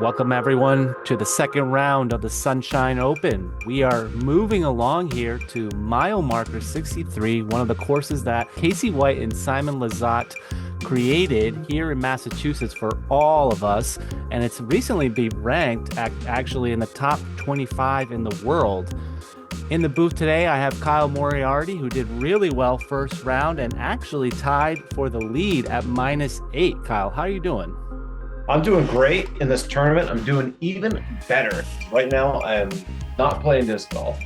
Welcome, everyone, to the second round of the Sunshine Open. We are moving along here to mile marker 63, one of the courses that Casey White and Simon Lizotte created here in Massachusetts for all of us. And it's recently been ranked actually in the top 25 in the world. In the booth today, I have Kyle Moriarty, who did really well first round and actually tied for the lead at -8. Kyle, how are you doing? I'm doing great in this tournament. I'm doing even better. Right now, I am not playing disc golf.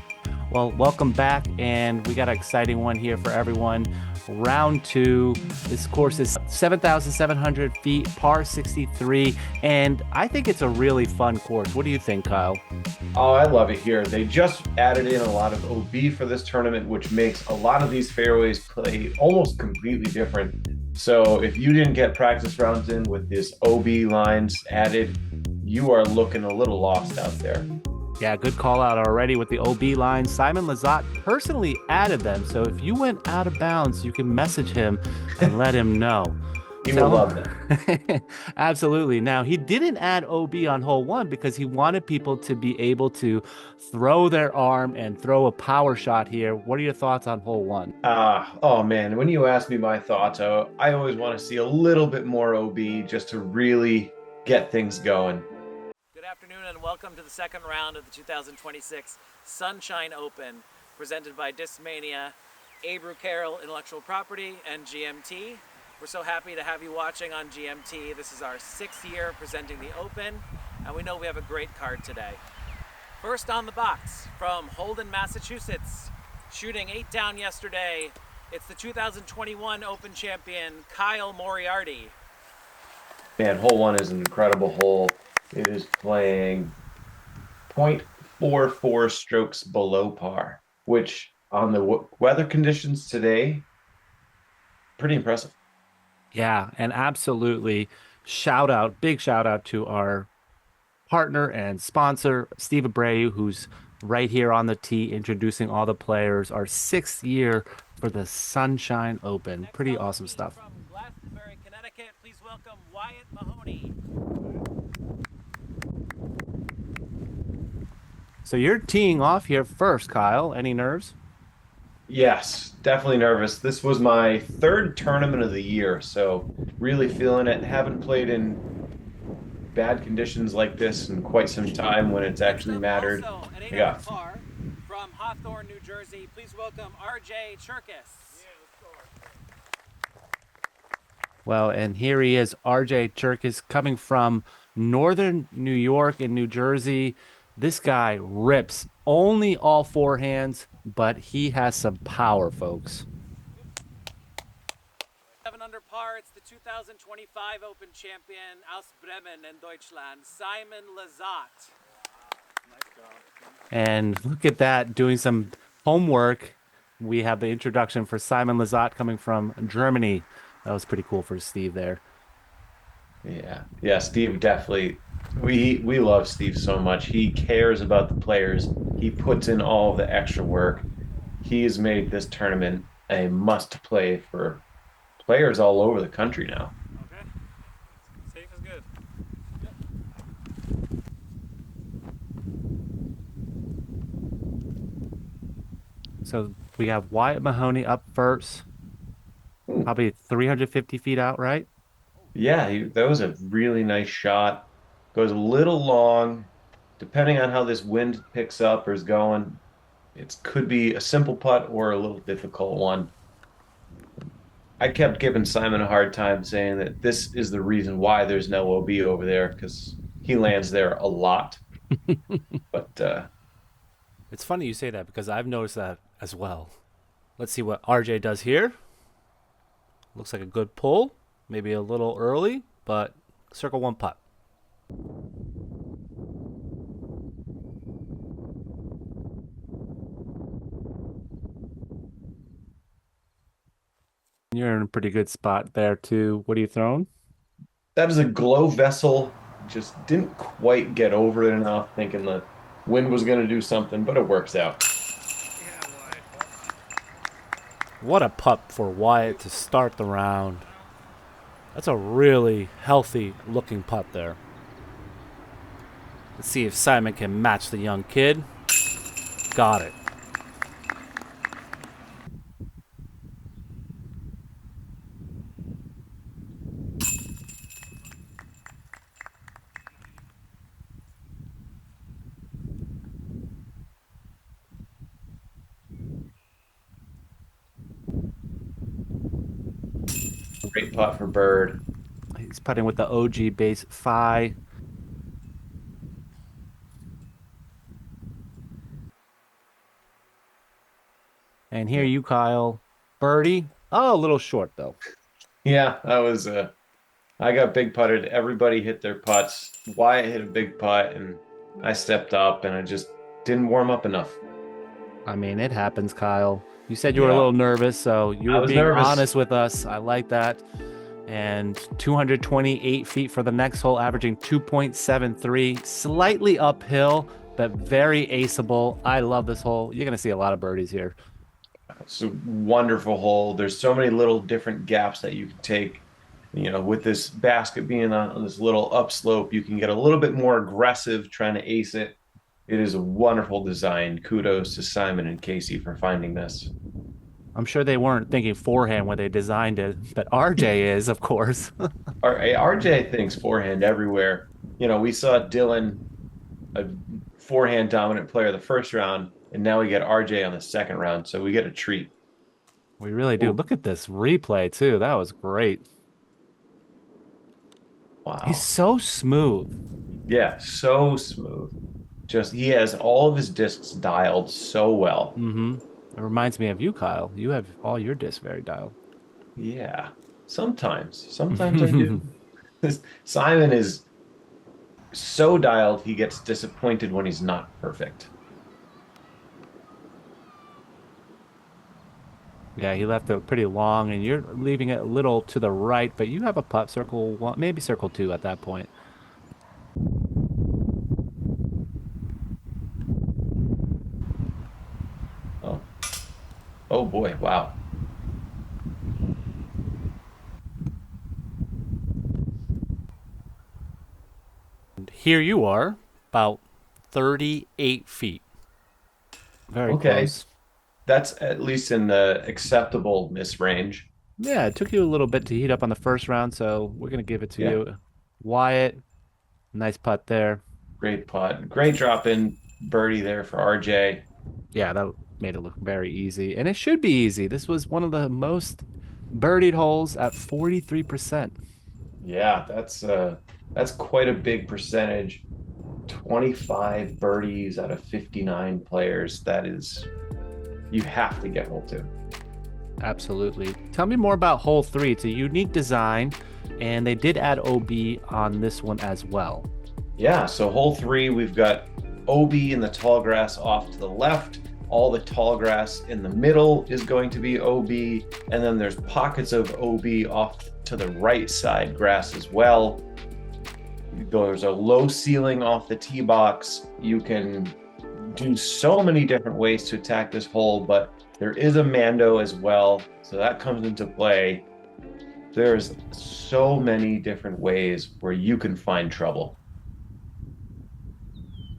Well, welcome back, and we got an exciting one here for everyone. Round two. This course is 7,700 feet, par 63, and I think it's a really fun course. What do you think, Kyle? Oh, I love it here. They just added in a lot of OB for this tournament, which makes a lot of these fairways play almost completely different. So if you didn't get practice rounds in with this OB lines added, you are looking a little lost out there. Yeah, good call out already with the OB line. Simon Lizotte personally added them, so if you went out of bounds, you can message him and let him know. He will love that. Absolutely. Now, he didn't add OB on hole one because he wanted people to be able to throw their arm and throw a power shot here. What are your thoughts on hole one? Oh man, when you ask me my thoughts, I always want to see a little bit more OB just to really get things going. Good afternoon and welcome to the second round of the 2026 Sunshine Open, presented by Discmania, Abreu Karol Intellectual Property, and GMT. We're so happy to have you watching on GMT. This is our 6th year presenting the Open, and we know we have a great card today. First on the box, from Holden, Massachusetts, shooting 8 down yesterday, it's the 2021 Open champion, Kyle Moriarty. Man, hole one is an incredible hole. It is playing 0.44 strokes below par, which on the weather conditions today, pretty impressive. Yeah, and absolutely big shout out to our partner and sponsor, Steve Abreu, who's right here on the tee introducing all the players. Our 6th year for the Sunshine Open. Pretty awesome stuff. From Glastonbury, Connecticut, please welcome Wyatt Mahoney. So you're teeing off here first, Kyle. Any nerves? Yes, definitely nervous. This was my 3rd tournament of the year, so really feeling it. Haven't played in bad conditions like this in quite some time when it's actually mattered. Also, an 8 Yeah. par from Hawthorne, New Jersey, please welcome RJ Chirkis. Well, and here he is, RJ Chirkis, coming from northern New York and New Jersey. This guy rips only all forehands, but he has some power, folks. 7 under par, it's the 2025 Open champion aus Bremen in Deutschland, Simon Lizotte. And look at that, doing some homework. We have the introduction for Simon Lizotte coming from Germany. That was pretty cool for Steve there. Yeah, Steve definitely. We love Steve so much. He cares about the players. He puts in all the extra work. He has made this tournament a must play for players all over the country now. Okay, safe is good. So we have Wyatt Mahoney up first, probably 350 feet out, right? Yeah, that was a really nice shot. Goes a little long, depending on how this wind picks up or is going. It could be a simple putt or a little difficult one. I kept giving Simon a hard time saying that this is the reason why there's no OB over there because he lands there a lot. But It's funny you say that because I've noticed that as well. Let's see what RJ does here. Looks like a good pull. Maybe a little early, but circle one putt. You're in a pretty good spot there too. What are you throwing? that is a glow vessel. Just didn't quite get over it enough, thinking the wind was going to do something, but it works out. What a putt for Wyatt to start the round. That's a really healthy looking putt there. Let's see if Simon can match the young kid. Got it. Great putt for Bird. He's putting with the OG base Phi. And here you, Kyle. Birdie. Oh, a little short, though. Yeah, that was I got big putted. Everybody hit their putts. Wyatt hit a big putt, and I stepped up, and I just didn't warm up enough. I mean, it happens, Kyle. You said you were a Yeah. little nervous, so you I were was being nervous. honest with us. I like that. And 228 feet for the next hole, averaging 2.73. Slightly uphill, but very aceable. I love this hole. You're going to see a lot of birdies here. It's a wonderful hole. There's so many little different gaps that you can take. You know, with this basket being on this little upslope, you can get a little bit more aggressive trying to ace it. It is a wonderful design. Kudos to Simon and Casey for finding this. I'm sure they weren't thinking forehand when they designed it, but RJ is, of course. RJ thinks forehand everywhere. You know, we saw Dylan, a forehand dominant player, the first round, and now we get RJ on the second round, so we get a treat. We really do. Ooh. Look at this replay, too. That was great. Wow. He's so smooth. Yeah, so smooth. Just he has all of his discs dialed so well. Mm-hmm. It reminds me of you, Kyle. You have all your discs very dialed. Yeah. Sometimes I do. Simon is so dialed he gets disappointed when he's not perfect. Yeah, he left it pretty long, and you're leaving it a little to the right, but you have a putt circle one, maybe circle two at that point. Oh. Oh boy, wow. And here you are, about 38 feet. Very Okay. close. That's at least in the acceptable miss range. Yeah, it took you a little bit to heat up on the first round, so we're going to give it to Yeah. you. Wyatt, nice putt there. Great putt. Great drop in birdie there for RJ. Yeah, that made it look very easy, and it should be easy. This was one of the most birdied holes at 43%. Yeah, that's quite a big percentage. 25 birdies out of 59 players. That is, you have to get hole two. Absolutely. Tell me more about hole three. It's a unique design, and they did add OB on this one as well. Yeah, so hole three, we've got OB in the tall grass off to the left. All the tall grass in the middle is going to be OB, and then there's pockets of OB off to the right side grass as well. There's a low ceiling off the tee box. You can do so many different ways to attack this hole, but there is a Mando as well, so that comes into play. There's so many different ways where you can find trouble.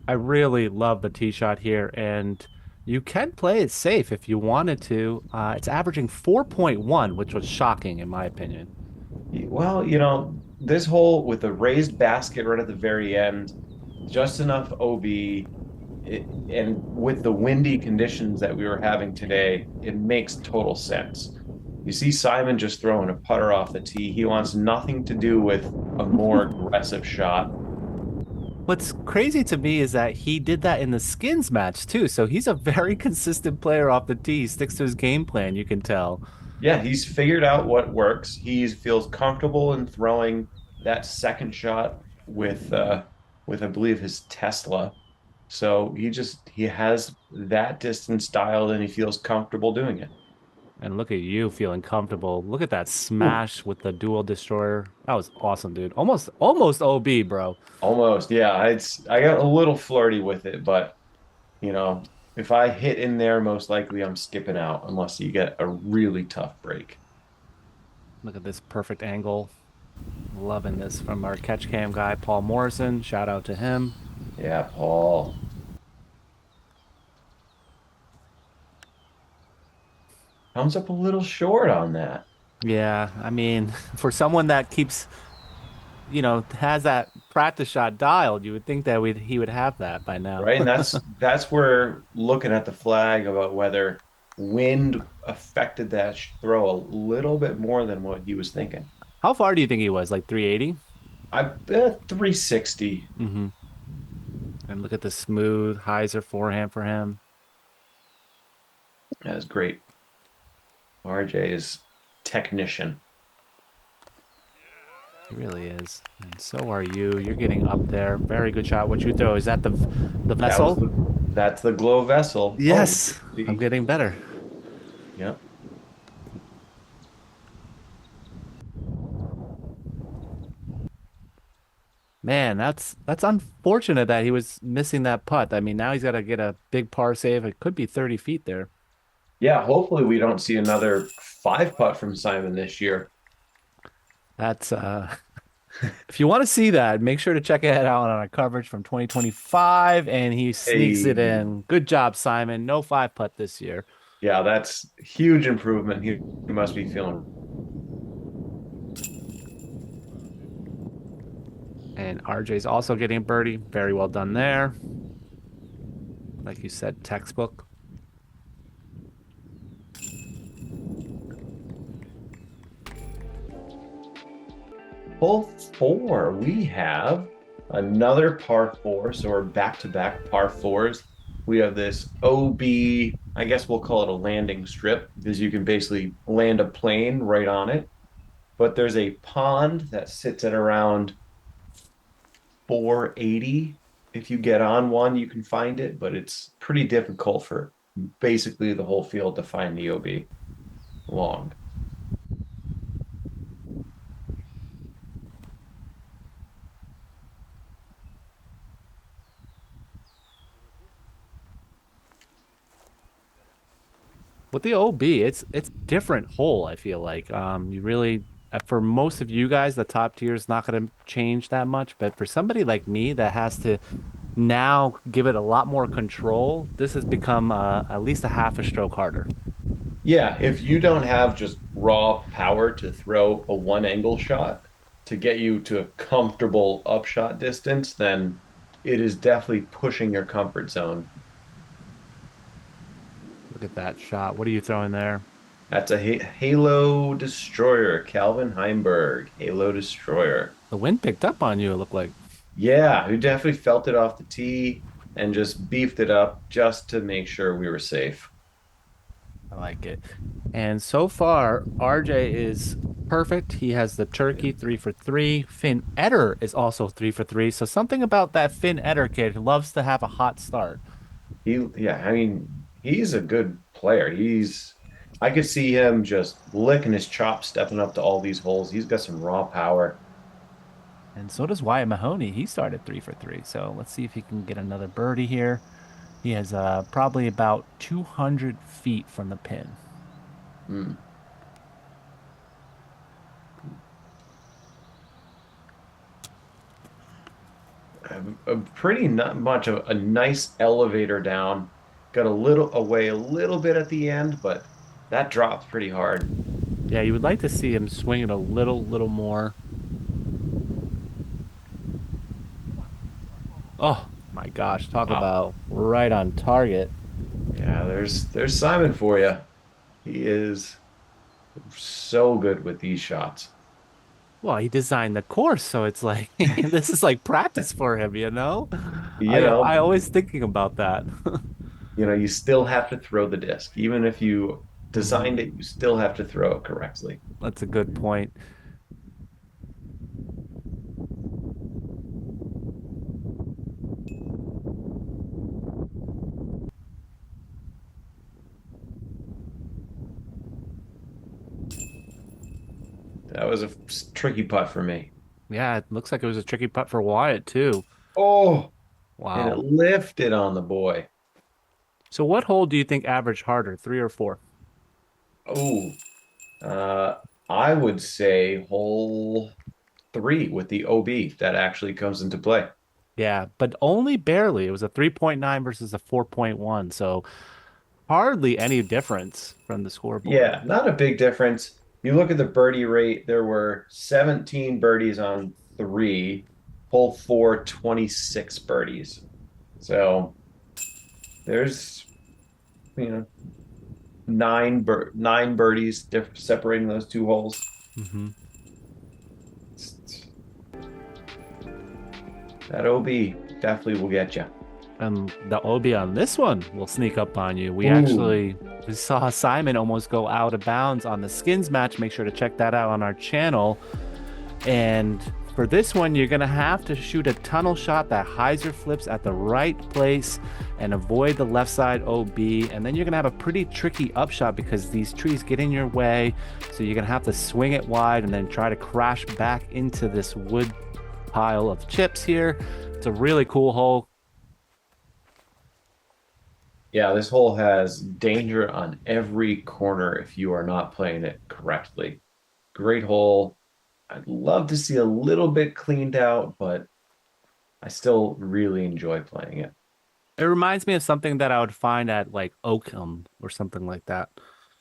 I really love the tee shot here, and you can play it safe if you wanted to. It's averaging 4.1, which was shocking in my opinion. Well, you know, this hole with the raised basket right at the very end, just enough OB, and with the windy conditions that we were having today, it makes total sense. You see Simon just throwing a putter off the tee. He wants nothing to do with a more aggressive shot. What's crazy to me is that he did that in the skins match too. So he's a very consistent player off the tee. He sticks to his game plan, you can tell. Yeah, he's figured out what works. He feels comfortable in throwing that second shot with I believe his Tesla. So he has that distance dialed and he feels comfortable doing it. And look at you feeling comfortable. Look at that smash with the dual destroyer. That was awesome, dude. Almost OB, bro. Almost, yeah. I got a little flirty with it, but you know, if I hit in there, most likely I'm skipping out unless you get a really tough break. Look at this perfect angle. Loving this from our catch cam guy, Paul Morrison. Shout out to him. Yeah, Paul. Comes up a little short on that, Yeah, I mean, for someone that keeps, has that practice shot dialed, you would think that he would have that by now. right? And that's where looking at the flag about whether wind affected that throw a little bit more than what he was thinking. How far do you think he was? Like 380? I bet 360. Mm-hmm. And look at the smooth hyzer forehand for him. That was great. RJ is technician. He really is. And so are you. You're getting up there. Very good shot. What you throw? Is that the That was vessel? that's the glow vessel. Oh, Yes. I'm see. getting better. Yeah. Man, that's unfortunate that he was missing that putt. I mean, now he's got to get a big par save. It could be 30 feet there. Yeah, hopefully we don't see another five putt from Simon this year. That's if you want to see that, make sure to check it out on our coverage from 2025 and he sneaks it Hey, in. Good job, Simon. No five putt this year. yeah, that's huge improvement. He must be feeling. And RJ's also getting a birdie. Very well done there. Like you said, textbook. Hole four, we have another par four. So we're back to back par fours. We have this OB, I guess we'll call it a landing strip because you can basically land a plane right on it. But there's a pond that sits at around 480. If you get on one, you can find it, but it's pretty difficult for basically the whole field to find the OB long. With the OB, it's different hole, I feel like. You really for most of you guys, the top tier is not going to change that much, but for somebody like me that has to now give it a lot more control, this has become at least a half a stroke harder. Yeah, if you don't have just raw power to throw a one angle shot to get you to a comfortable upshot distance, then it is definitely pushing your comfort zone. Look at that shot. What are you throwing there? That's a Halo Destroyer, Calvin Heimberg, Halo Destroyer. The wind picked up on you, it looked like. Yeah, who definitely felt it off the tee and just beefed it up just to make sure we were safe. I like it. And so far, RJ is perfect. He has the turkey 3 for 3. Finn Etter is also 3 for 3. So something about that Finn Etter kid loves to have a hot start. Yeah, I mean, he's a good player. I could see him just licking his chops, stepping up to all these holes. He's got some raw power. And so does Wyatt Mahoney. He started 3 for 3. So let's see if he can get another birdie here. He has probably about 200 feet from the pin. Hmm. A pretty not much of a nice elevator down. Got a little away a little bit at the end, but that drops pretty hard. Yeah, you would like to see him swing it a little more. Oh my gosh, talk Wow. about right on target. Yeah, there's Simon for you. He is so good with these shots. Well, he designed the course, so it's like this is like practice for him, you know? You I know, always thinking about that. you still have to throw the disc. Even if you designed Mhm. it, you still have to throw it correctly. That's a good point. That was a tricky putt for me. Yeah, it looks like it was a tricky putt for Wyatt too. Oh, and it Wow. lifted on the boy. So what hole do you think averaged harder, 3 or 4? Oh, uh, I would say hole three with the OB that actually comes into play. Yeah, but only barely. It was a 3.9 versus a 4.1, so hardly any difference from the scoreboard. Yeah, not a big difference. You look at the birdie rate, there were 17 birdies on three, hole four, 26 birdies. So there's, you know, nine birdies separating those two holes. Hmm. That OB definitely will get you. And the OB on this one will sneak up on you. Ooh, We saw Simon almost go out of bounds on the skins match. Make sure to check that out on our channel. And for this one, you're going to have to shoot a tunnel shot that hyzer flips at the right place and avoid the left side OB. And then you're going to have a pretty tricky upshot because these trees get in your way. So you're going to have to swing it wide and then try to crash back into this wood pile of chips here. It's a really cool hole. yeah, this hole has danger on every corner if you are not playing it correctly. Great hole. I'd love to see a little bit cleaned out, but I still really enjoy playing it. It reminds me of something that I would find at like Oakham or something like that.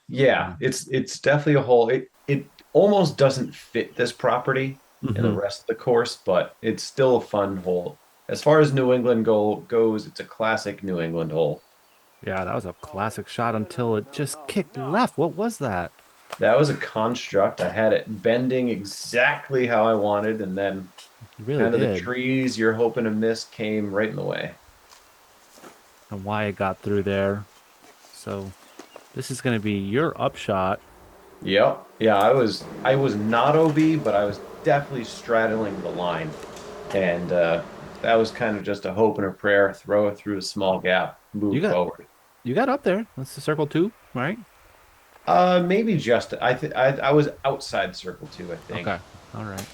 Yeah, it's definitely a hole. It almost doesn't fit this property in the Hmm. rest of the course, but it's still a fun hole. As far as New England goes, it's a classic New England hole. Yeah, that was a classic shot until it just kicked left. What was that? That was a construct. I had it bending exactly how I wanted, and then It really kind of the did. trees you're hoping to miss came right in the way. And Wyatt got through there. So this is going to be your upshot. Yep. Yeah, I was not OB, but I was definitely straddling the line. And that was kind of just a hope and a prayer, throw it through a small gap, You move got forward. you got up there. That's the circle two, right? Maybe just I was outside circle two, I think. Okay. All right.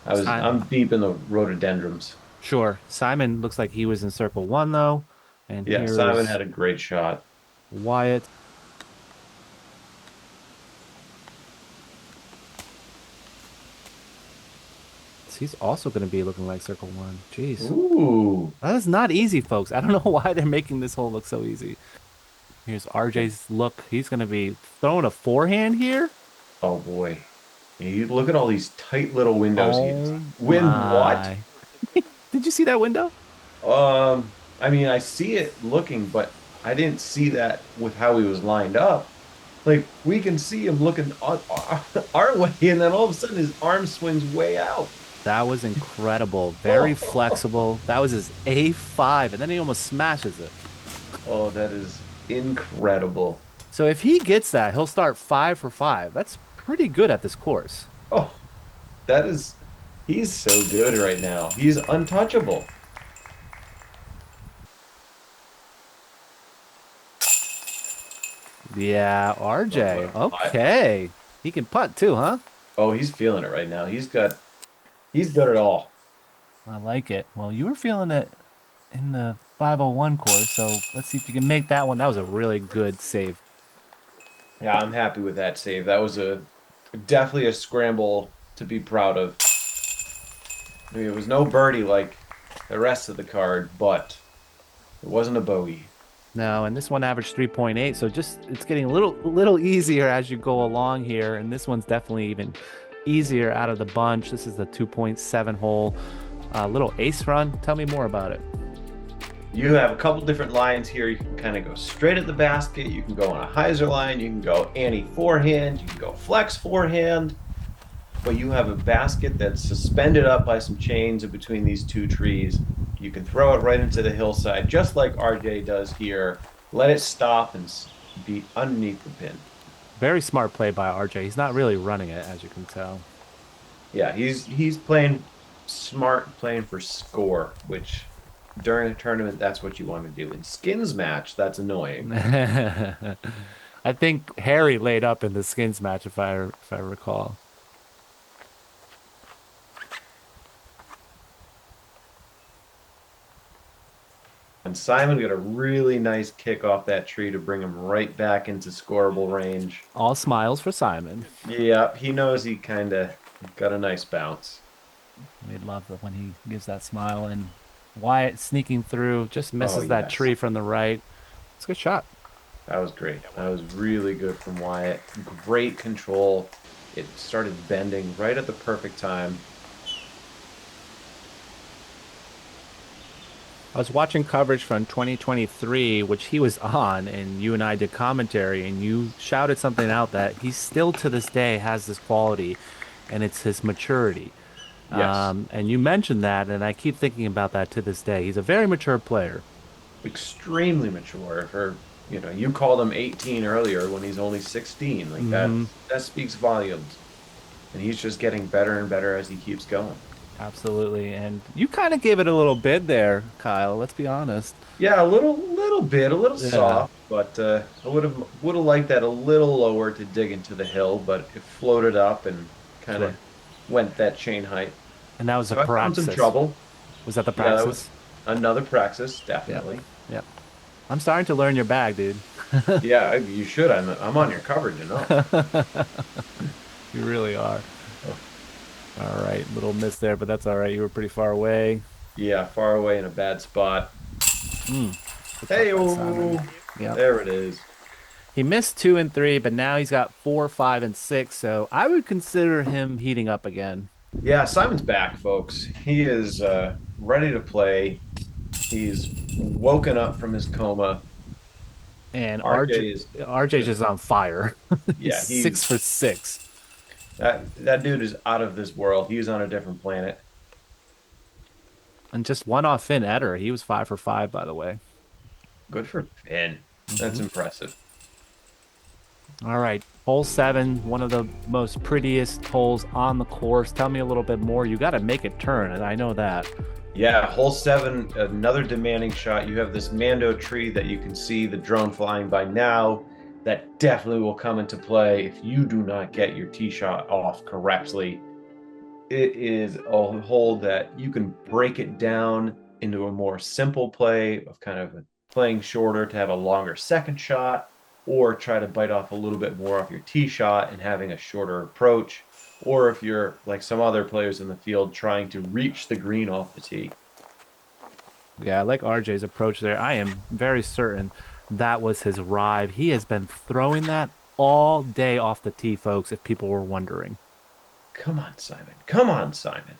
I'm deep in the rhododendrons. Sure. Simon looks like he was in circle one though. And Yeah, Simon here's had a great shot. Wyatt. He's also going to be looking like circle one. Jeez. Ooh. That is not easy, folks. I don't know why they're making this hole look so easy. Here's RJ's look. He's going to be throwing a forehand here. Oh boy. You look at all these tight little windows. Oh Wind what? my. Did you see that window? I mean, I see it looking, but I didn't see that with how he was lined up. Like we can see him looking our way, and then all of a sudden his arm swings way out. That was incredible. Very Oh, flexible. That was his A5, and then he almost smashes it. oh, that is incredible. So if he gets that, he'll start 5 for 5. That's pretty good at this course. Oh, that is, he's so good right now. He's untouchable. Yeah, Oh, what RJ. a putt. Okay. He can putt too, huh? Oh, he's feeling it right now. He's got it all. I like it. Well, you were feeling it in the 501 course, so let's see if you can make that one. That was a really good save. Yeah, I'm happy with that save. That was a definitely a scramble to be proud of. I mean, it was no birdie like the rest of the card, but it wasn't a bogey. No, and this one averaged 3.8, so just it's getting a little easier as you go along here, and this one's definitely even easier out of the bunch. This is the 2.7 hole, little ace run. Tell me more about it. You have a couple different lines here. You can kind of go straight at the basket. You can go on a hyzer line. You can go ante forehand. You can go flex forehand. But you have a basket that's suspended up by some chains in between these two trees. You can throw it right into the hillside, just like RJ does here. Let it stop and be underneath the pin. Very smart play by RJ. He's not really running it, as you can tell. Yeah, he's playing smart, playing for score, which during a tournament, that's what you want to do. In skins match, that's annoying. I think Harry laid up in the skins match, if I recall. And Simon got a really nice kick off that tree to bring him right back into scoreable range. All smiles for Simon. Yeah, he knows he kind of got a nice bounce. We love it when he gives that smile and Wyatt sneaking through, just Oh, misses that yes. tree from the right. It's a good shot. That was great. That was really good from Wyatt. Great control. It started bending right at the perfect time. I was watching coverage from 2023, which he was on, and you and I did commentary, and you shouted something out that he still to this day has this quality, and it's his maturity. Yes. And you mentioned that, and I keep thinking about that to this day. He's a very mature player. Extremely mature for, you called him 18 earlier when he's only 16. Like Hmm. that speaks volumes. And he's just getting better and better as he keeps going. Absolutely. And you kind of gave it a little bid there, Kyle. Let's be honest. Yeah, a little bit, a little Yeah. soft, but I would have liked that a little lower to dig into the hill, but it floated up and kind Sure. of went that chain height. And that was a So I found some praxis. trouble. Was that the Yeah, that was praxis? another praxis, Yeah. definitely. Yeah. I'm starting to learn your bag, dude. Yeah, you should. I'm on your coverage enough. You really are. Oh, All right. Little miss there, but that's all right. You were pretty far away. yeah, far away in a bad spot. Mm. Good putt Hey, by Simon. oh, Yep. there it is. He missed 2 and 3, but now he's got 4, 5, and 6. So I would consider him heating up again. Yeah, Simon's back, folks. He is ready to play. He's woken up from his coma. And RJ, RJ is RJ's just, just on fire. He's yeah, six for six. that dude is out of this world. He's on a different planet. And just one off Finn Etter. He was 5 for 5, by the way. Good for Finn. That's Hmm. impressive. All right. Hole 7, one of the most prettiest holes on the course. Tell me a little bit more. You got to make it turn, and I know that. Yeah, hole 7, another demanding shot. You have this Mando tree that you can see the drone flying by now. That definitely will come into play if you do not get your tee shot off correctly. It is a hole that you can break it down into a more simple play of kind of playing shorter to have a longer second shot, or try to bite off a little bit more off your tee shot and having a shorter approach, or if you're like some other players in the field trying to reach the green off the tee. Yeah, I like RJ's approach there. I am very certain that was his ride. He has been throwing that all day off the tee, folks, if people were wondering. Come on, Simon. Come on, Simon.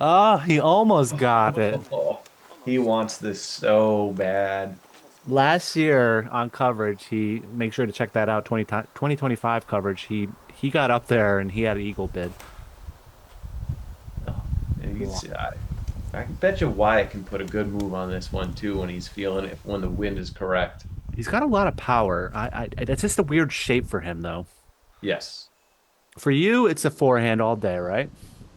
Oh, he almost got it. Oh, he wants this so bad. Last year on coverage, he make sure to check that out. 2025 coverage. He got up there and he had an eagle bid. Oh, and Cool. I bet you Wyatt can put a good move on this one too when he's feeling it, when the wind is correct. He's got a lot of power. It's just a weird shape for him though. Yes. For you, it's a forehand all day, right?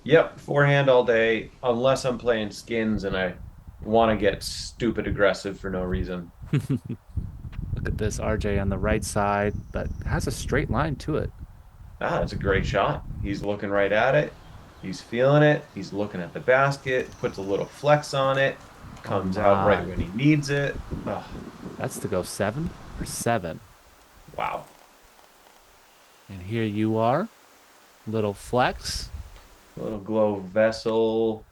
Yep, forehand all day, unless I'm playing skins and I want to get stupid aggressive for no reason. Look at this RJ on the right side, but has a straight line to it. Ah, that's a great shot. He's looking right at it. He's feeling it. He's looking at the basket, puts a little flex on it, Oh comes out right my. when he needs it. Oh, That's to go 7 for 7. wow. And here you are. Little flex. Little glow vessel.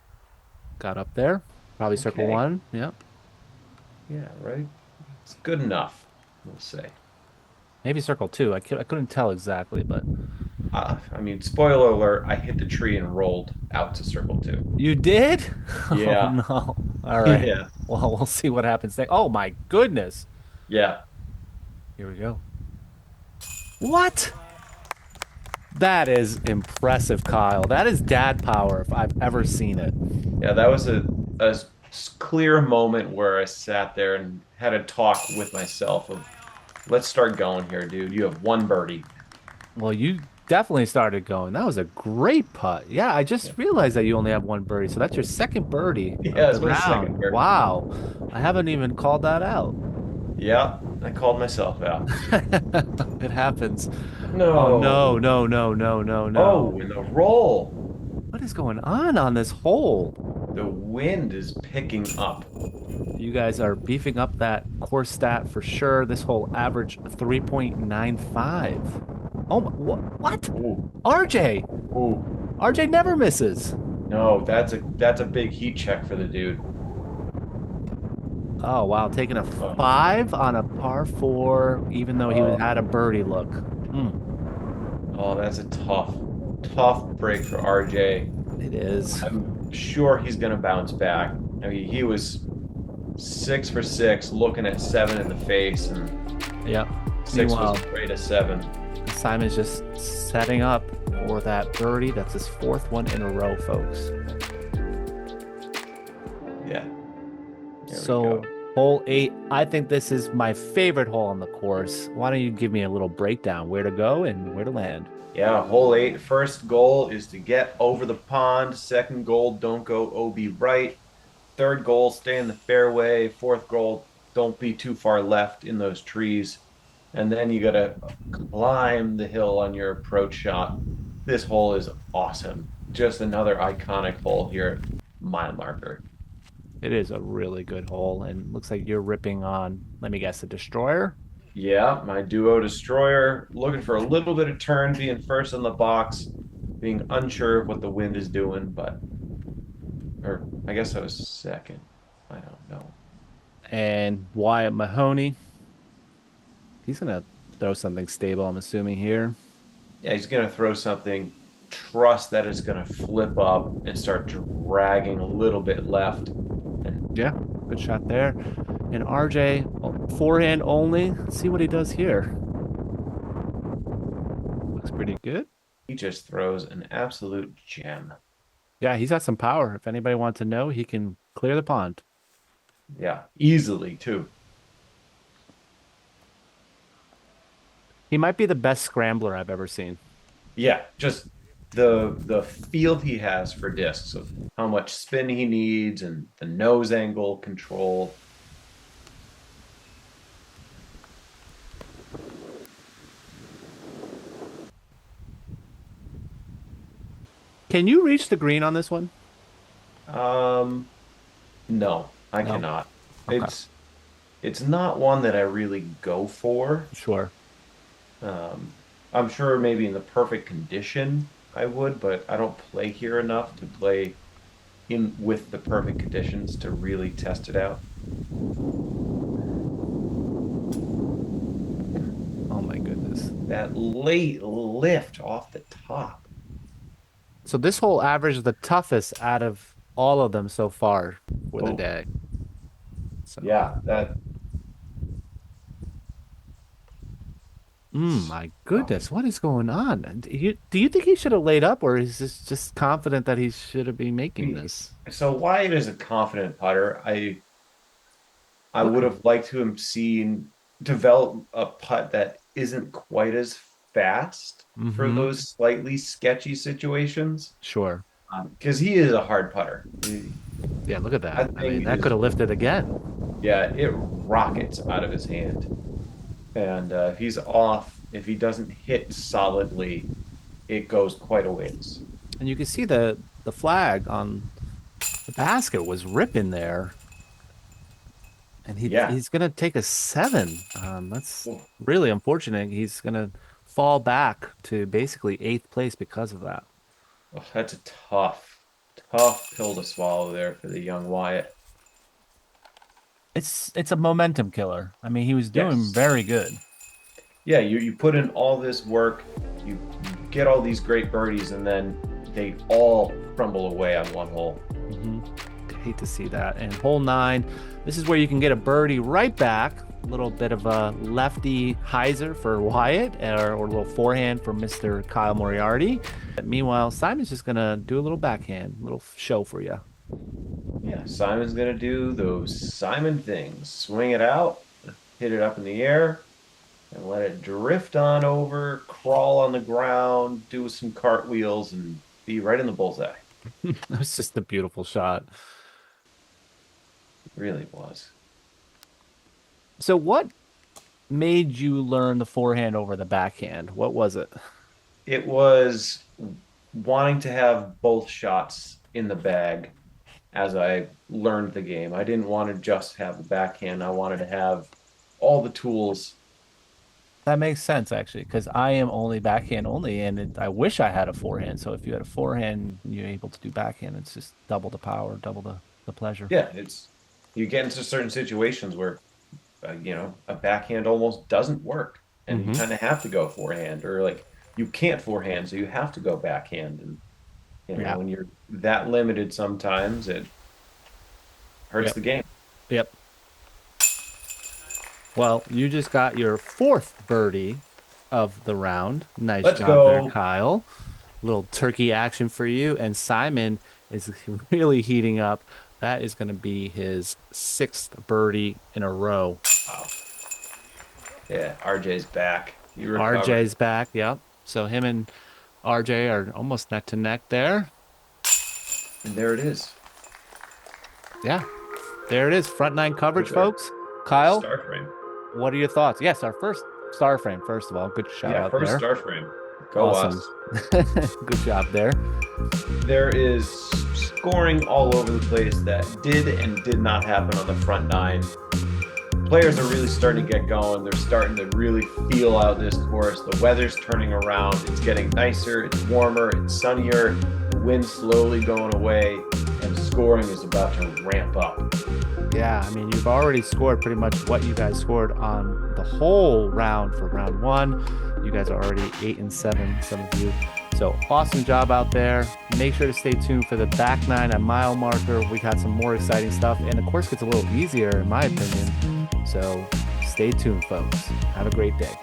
Got up there. Probably circle Okay. one. Yep. Yeah, right. It's good enough, we'll say. Maybe circle two. I couldn't tell exactly, but I mean, spoiler alert, I hit the tree and rolled out to circle two. you did? Oh Yeah. no. All right. Yeah. Well, we'll see what happens next. Oh my goodness. Yeah. Here we go. What? That is impressive, Kyle. That is dad power if I've ever seen it. Yeah, that was a clear moment where I sat there and had a talk with myself of, let's start going here, dude. You have one birdie. Well, you definitely started going. That was a great putt. Yeah, I Yeah, just realized that you only have one birdie, so that's your second birdie of yeah, the it's my second round. birdie. Wow. I haven't even called that out. Yeah, I called myself out. It happens. Oh No. no, no, no, no, no, Oh, no. and the roll. What is going on this hole? The wind is picking up. You guys are beefing up that core stat for sure. This hole average 3.95. Oh, what? Ooh, RJ! ooh. RJ never misses. No, that's a big heat check for the dude. Oh, wow. Taking a Oh, 5 on a par 4, even though he was oh, had a birdie look. oh, that's a tough break for RJ. It is. I'm sure he's going to bounce back. I mean, he was 6 for 6, looking at 7 in the face, and Yep. 6 was Meanwhile, afraid of 7. Simon's just setting up for that birdie. That's his 4th one in a row, folks. Yeah, there we So, go. hole 8, I think this is my favorite hole on the course. Why don't you give me a little breakdown where to go and where to land? Yeah, hole 8. First goal is to get over the pond. Second goal, don't go OB right. Third goal, stay in the fairway. Fourth goal, don't be too far left in those trees. And then you got to climb the hill on your approach shot. This hole is awesome. Just another iconic hole here at mile marker. It is a really good hole, and looks like you're ripping on, let me guess, a destroyer. Yeah, my duo destroyer, looking for a little bit of turn, being first in the box, being unsure of what the wind is doing, but, or I guess I was second. I don't know. And Wyatt Mahoney, he's gonna throw something stable, I'm assuming here. Yeah, he's going to throw something, trust that it's going to flip up and start dragging a little bit left. And Yeah, good shot there. And RJ, forehand only. Let's see what he does here. Looks pretty good. he just throws an absolute gem. Yeah, he's got some power. If anybody wants to know, he can clear the pond. Yeah, easily too. He might be the best scrambler I've ever seen. Yeah, just the field he has for discs of how much spin he needs and the nose angle control. Can you reach the green on this one? Um, no, I No. cannot. Okay, It's not one that I really go for. sure. Um, I'm sure maybe in the perfect condition I would, but I don't play here enough to play in with the perfect conditions to really test it out. Oh my goodness. That late lift off the top. So this hole averaged the toughest out of all of them so far for the Oh, day. So, yeah, that my oh. goodness, what is going on? Do you think he should have laid up, or is this just confident that he should have been making this? So Wyatt is a confident putter. I Look, would have liked to have seen develop a putt that isn't quite as fast for mm-hmm. those slightly sketchy situations. Sure. Because he is a hard putter. Yeah, look at I that. I mean, think that is could have lifted again. yeah, it rockets out of his hand. And if he's off, if he doesn't hit solidly, it goes quite a ways. And you can see the flag on the basket was ripping there. And Yeah. he's gonna take a 7. That's Oh, really unfortunate. He's gonna fall back to basically 8th place because of that. that's a tough pill to swallow there for the young Wyatt. It's a momentum killer. I mean, he was doing Yes. very good. Yeah, you put in all this work, you get all these great birdies, and then they all crumble away on one hole. hmm Hate to see that. And hole 9, this is where you can get a birdie right back. A little bit of a lefty hyzer for Wyatt, or a little forehand for Mr. Kyle Moriarty. Meanwhile, Simon's just gonna do a little backhand, little show for you. Yeah, Simon's gonna do those Simon things. Swing it out, hit it up in the air, and let it drift on over, crawl on the ground, do some cartwheels, and be right in the bullseye. It's just a beautiful shot. It really was. So, what made you learn the forehand over the backhand? What was it? It was wanting to have both shots in the bag as I learned the game. I didn't want to just have the backhand. I wanted to have all the tools That makes sense actually, because I am only backhand only, and I wish I had a forehand. So if you had a forehand, and you're able to do backhand. It's just double the power, double the pleasure. Yeah, you get into certain situations where a backhand almost doesn't work, and you Hmm. kind of have to go forehand, or like you can't forehand, so you have to go backhand. And Yeah. when you're that limited, sometimes it hurts Yep. the game. Yep. Well, you just got your fourth birdie of the round. Nice Let's job there, go. Kyle. Little turkey action for you. And Simon is really heating up. That is going to be his sixth birdie in a row. Wow. Yeah, RJ's back. You recovered. RJ's back. Yep. So him and RJ are almost neck to neck there. And there it is. Yeah. There it is. Front nine coverage, There's our folks. first Kyle, star frame. what are your thoughts? Yes, our first star frame, first of all. Good shout Yeah, out first there. star frame. Go Awesome. us. Good job there. There is scoring all over the place that did and did not happen on the front nine. Players are really starting to get going. They're starting to really feel out this course. The weather's turning around. It's getting nicer. It's warmer. It's sunnier. The wind's slowly going away, and scoring is about to ramp up. Yeah, I mean, you've already scored pretty much what you guys scored on the whole round for round one. You guys are already 8 and 7, some of you. So awesome job out there. Make sure to stay tuned for the back nine at mile marker. We got some more exciting stuff, and the course gets a little easier, in my opinion. So stay tuned, folks. Have a great day.